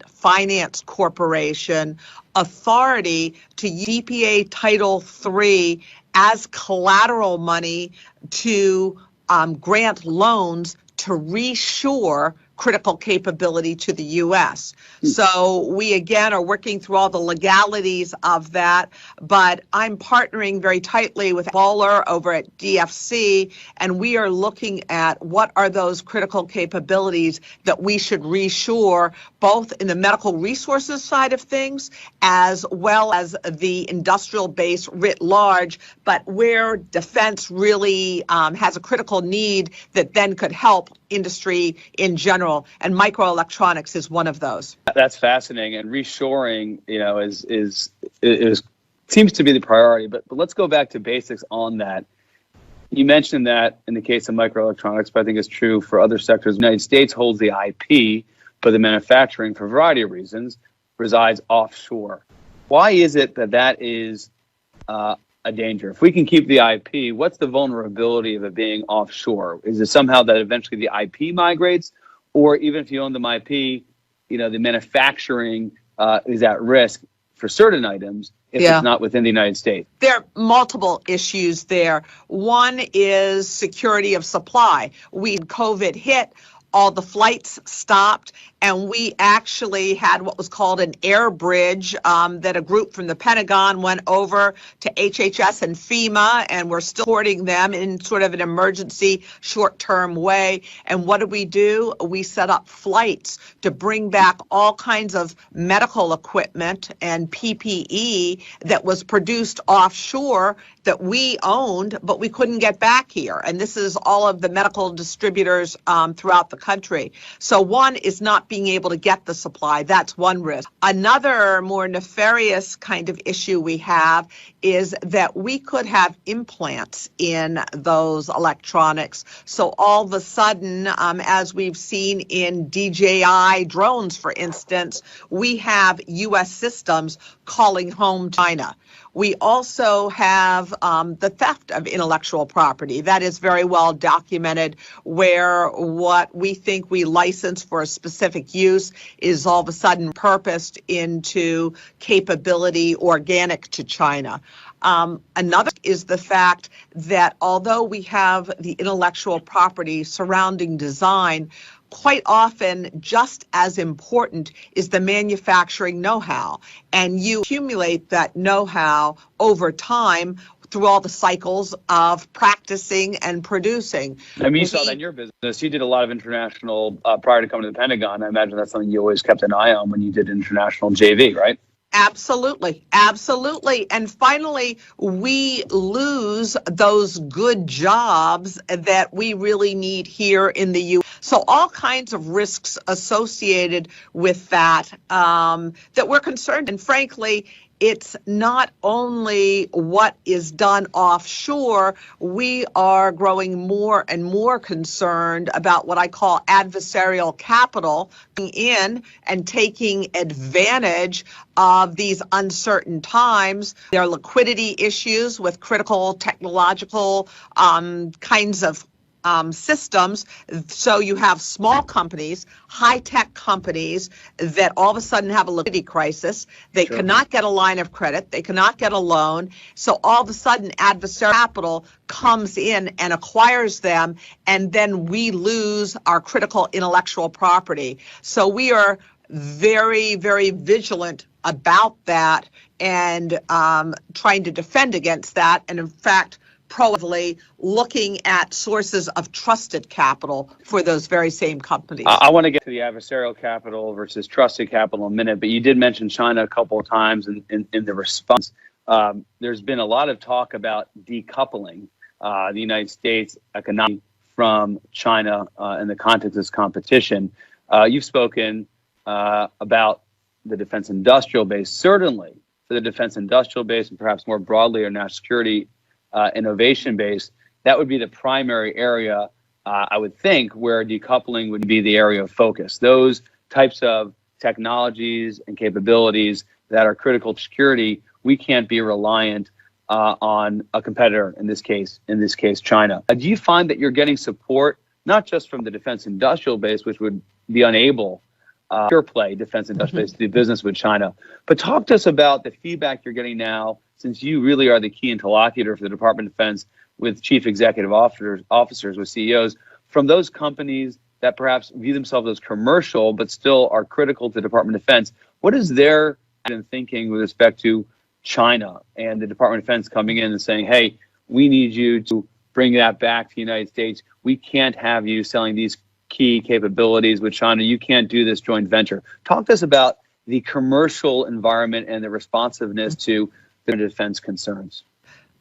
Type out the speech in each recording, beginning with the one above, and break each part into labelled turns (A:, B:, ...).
A: Finance Corporation authority to use DPA Title III as collateral money to grant loans to reshore critical capability to the U.S. So we, again, are working through all the legalities of that, but I'm partnering very tightly with Bowler over at DFC, and we are looking at what are those critical capabilities that we should reshore, both in the medical resources side of things, as well as the industrial base writ large, but where defense really has a critical need that then could help industry in general. And microelectronics is one of those.
B: That's fascinating. And reshoring, seems to be the priority. But let's go back to basics on that. You mentioned that in the case of microelectronics, but I think it's true for other sectors. The United States holds the IP, but the manufacturing, for a variety of reasons, resides offshore. Why is it that is a danger? If we can keep the IP, what's the vulnerability of it being offshore? Is it somehow that eventually the IP migrates? Or even if you own the IP, the manufacturing is at risk for certain items if it's not within the United States?
A: There are multiple issues there. One is security of supply. COVID hit, all the flights stopped, and we actually had what was called an air bridge that a group from the Pentagon went over to HHS and FEMA, and we're still supporting them in sort of an emergency short-term way. And what did we do? We set up flights to bring back all kinds of medical equipment and PPE that was produced offshore that we owned, but we couldn't get back here. And this is all of the medical distributors throughout the country. So one is not being able to get the supply. That's one risk. Another more nefarious kind of issue we have is that we could have implants in those electronics. So all of a sudden, as we've seen in DJI drones, for instance, we have U.S. systems calling home China. We also have the theft of intellectual property. That is very well documented, where what we think we license for a specific use is all of a sudden purposed into capability organic to China. Another is the fact that although we have the intellectual property surrounding design, quite often, just as important is the manufacturing know-how. And you accumulate that know-how over time through all the cycles of practicing and producing.
B: I mean, you saw that in your business. You did a lot of international, prior to coming to the Pentagon. I imagine that's something you always kept an eye on when you did international JV, right?
A: Absolutely. Absolutely. And finally, we lose those good jobs that we really need here in the U.S. So all kinds of risks associated with that, that we're concerned. And frankly, it's not only what is done offshore. We are growing more and more concerned about what I call adversarial capital coming in and taking advantage of these uncertain times. There are liquidity issues with critical technological kinds of systems. So you have small companies, high-tech companies that all of a sudden have a liquidity crisis. They cannot get a line of credit. They cannot get a loan. So all of a sudden, adversarial capital comes in and acquires them, and then we lose our critical intellectual property. So we are very, very vigilant about that and trying to defend against that. And in fact, proactively looking at sources of trusted capital for those very same companies.
B: I want to get to the adversarial capital versus trusted capital in a minute, but you did mention China a couple of times in the response. There's been a lot of talk about decoupling the United States economy from China in the context of this competition. You've spoken about the defense industrial base, certainly for the defense industrial base and perhaps more broadly our national security innovation base. That would be the primary area, I would think, where decoupling would be the area of focus. Those types of technologies and capabilities that are critical to security, we can't be reliant on a competitor, in this case, China. Do you find that you're getting support, not just from the defense industrial base, which would be unable pure play defense industrial base to do business with China. But talk to us about the feedback you're getting now, since you really are the key interlocutor for the Department of Defense with chief executive officers with CEOs from those companies that perhaps view themselves as commercial but still are critical to the Department of Defense. What is their thinking with respect to China and the Department of Defense coming in and saying, hey, we need you to bring that back to the United States. We can't have you selling these key capabilities with China. You can't do this joint venture. Talk to us about the commercial environment and the responsiveness to the defense concerns.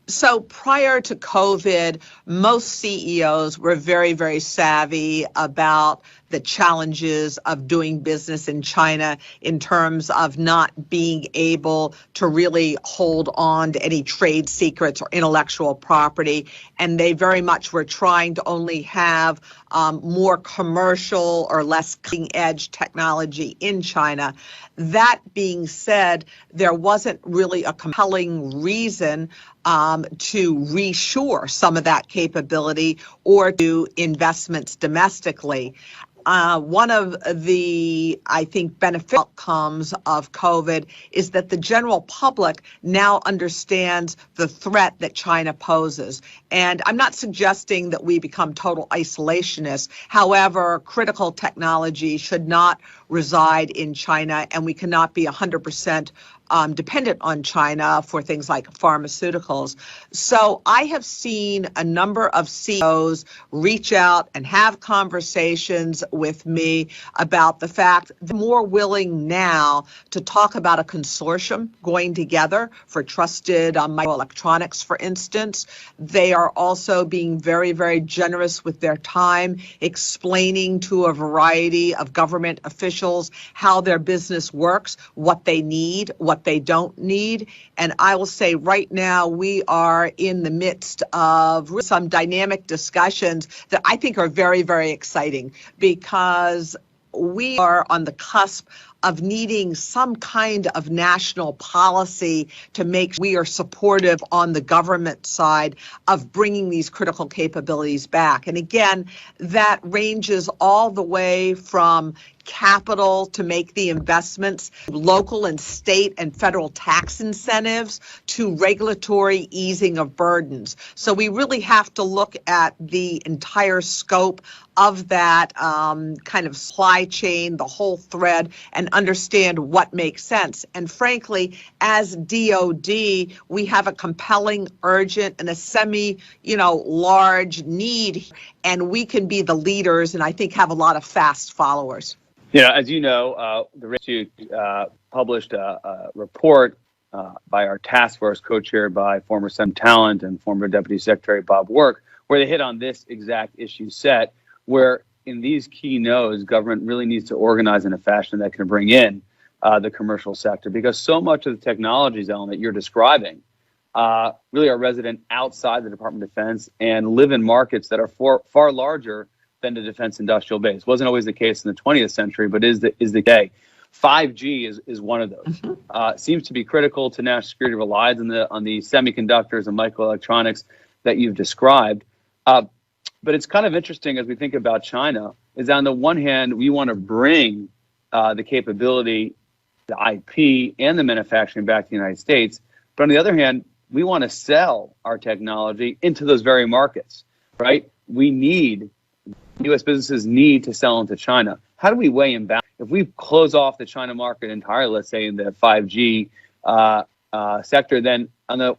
A: So prior to COVID, most CEOs were very, very savvy about the challenges of doing business in China in terms of not being able to really hold on to any trade secrets or intellectual property. And they very much were trying to only have more commercial or less cutting edge technology in China. That being said, there wasn't really a compelling reason to reshore some of that capability or do investments domestically. One of the, I think, beneficial outcomes of COVID is that the general public now understands the threat that China poses. And I'm not suggesting that we become total isolationists. However, critical technology should not reside in China, and we cannot be 100% dependent on China for things like pharmaceuticals. So I have seen a number of CEOs reach out and have conversations with me about the fact they're more willing now to talk about a consortium going together for trusted microelectronics, for instance. They are also being very, very generous with their time, explaining to a variety of government officials how their business works, what they need, what they don't need. And I will say right now we are in the midst of some dynamic discussions that I think are very, very exciting, because we are on the cusp of needing some kind of national policy to make sure we are supportive on the government side of bringing these critical capabilities back. And again, that ranges all the way from capital to make the investments, local and state and federal tax incentives, to regulatory easing of burdens. So we really have to look at the entire scope of that kind of supply chain, the whole thread, and understand what makes sense. And frankly, as DOD, we have a compelling, urgent, and a large need, and we can be the leaders and I think have a lot of fast followers.
B: Yeah, as you know, the Institute published a report by our task force, co-chaired by former Senator Talent and former Deputy Secretary Bob Work, where they hit on this exact issue set, where in these key nodes, government really needs to organize in a fashion that can bring in the commercial sector, because so much of the technologies element you're describing really are resident outside the Department of Defense and live in markets that are far larger than the defense industrial base. Wasn't always the case in the 20th century, but is the case. 5G is one of those. Seems to be critical to national security, relies on the semiconductors and microelectronics that you've described. But it's kind of interesting as we think about China, is on the one hand, we want to bring the capability, the IP, and the manufacturing back to the United States. But on the other hand, we want to sell our technology into those very markets, right? U.S. businesses need to sell into China. How do we weigh in balance? If we close off the China market entirely, let's say in the 5G sector, then on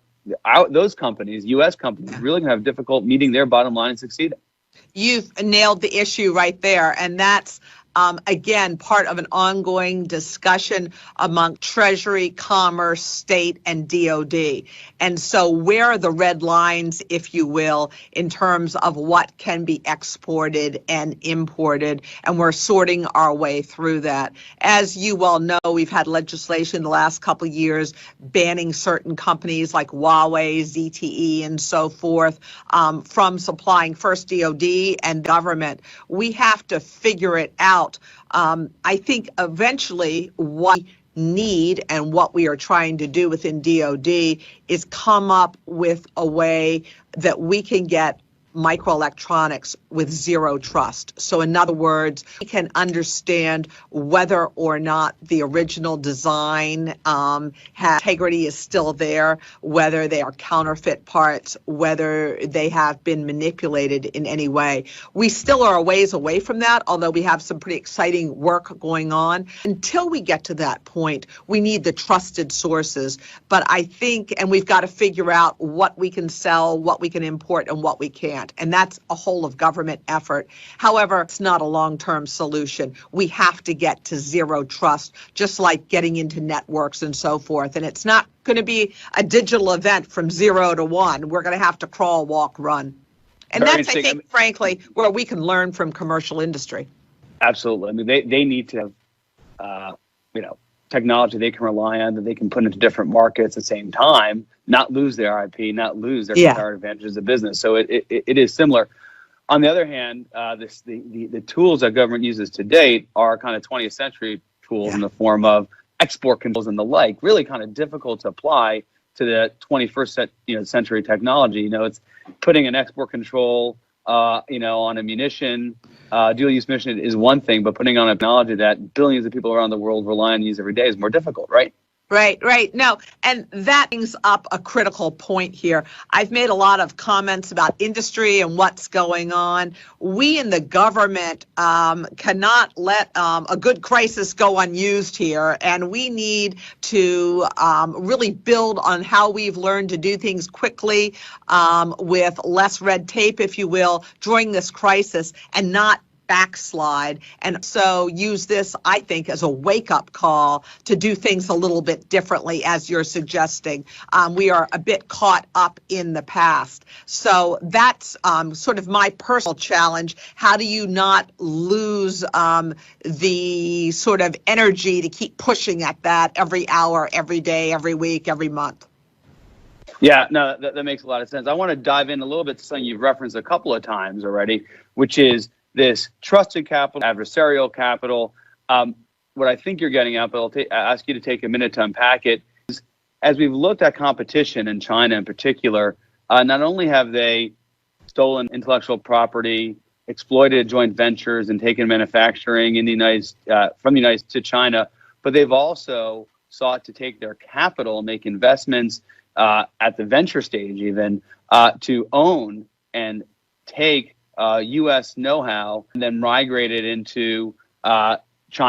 B: those companies, U.S. companies, really going to have difficult meeting their bottom line and succeeding.
A: You've nailed the issue right there, and that's again, part of an ongoing discussion among Treasury, Commerce, State, and DOD. And so where are the red lines, if you will, in terms of what can be exported and imported? And we're sorting our way through that. As you well know, we've had legislation the last couple of years banning certain companies like Huawei, ZTE, and so forth from supplying first DOD and government. We have to figure it out. I think eventually what we need and what we are trying to do within DOD is come up with a way that we can get microelectronics with zero trust. So in other words, we can understand whether or not the original design integrity is still there, whether they are counterfeit parts, whether they have been manipulated in any way. We still are a ways away from that, although we have some pretty exciting work going on. Until we get to that point, we need the trusted sources. But I think, and we've got to figure out what we can sell, what we can import, and what we can't. And that's a whole of government effort. However, it's not a long-term solution. We have to get to zero trust, just like getting into networks and so forth. And it's not going to be a digital event from 0 to 1. We're going to have to crawl, walk, run. And
B: Very
A: that's, I think, frankly, where we can learn from commercial industry.
B: Absolutely. I mean, they need to have, technology they can rely on that they can put into different markets at the same time, not lose their IP, not lose their competitive advantages of business. So it is similar. On the other hand, the tools that government uses to date are kind of 20th century tools in the form of export controls and the like, really kind of difficult to apply to the 21st century technology. It's putting an export control on a munition, dual-use munition is one thing, but putting on a technology that billions of people around the world rely on and use every day is more difficult, right?
A: Right. No, and that brings up a critical point here. I've made a lot of comments about industry and what's going on. We in the government cannot let a good crisis go unused here, and we need to really build on how we've learned to do things quickly with less red tape, if you will, during this crisis, and not backslide, and so use this, I think, as a wake-up call to do things a little bit differently, as you're suggesting. We are a bit caught up in the past. So that's sort of my personal challenge. How do you not lose the sort of energy to keep pushing at that every hour, every day, every week, every month?
B: Yeah, no, that makes a lot of sense. I want to dive in a little bit to something you've referenced a couple of times already, which is this trusted capital, adversarial capital. What I think you're getting at, but I'll ask you to take a minute to unpack it, is as we've looked at competition in China in particular, not only have they stolen intellectual property, exploited joint ventures, and taken manufacturing in from the United States to China, but they've also sought to take their capital, make investments at the venture stage even, to own and take U.S. know-how and then migrate it into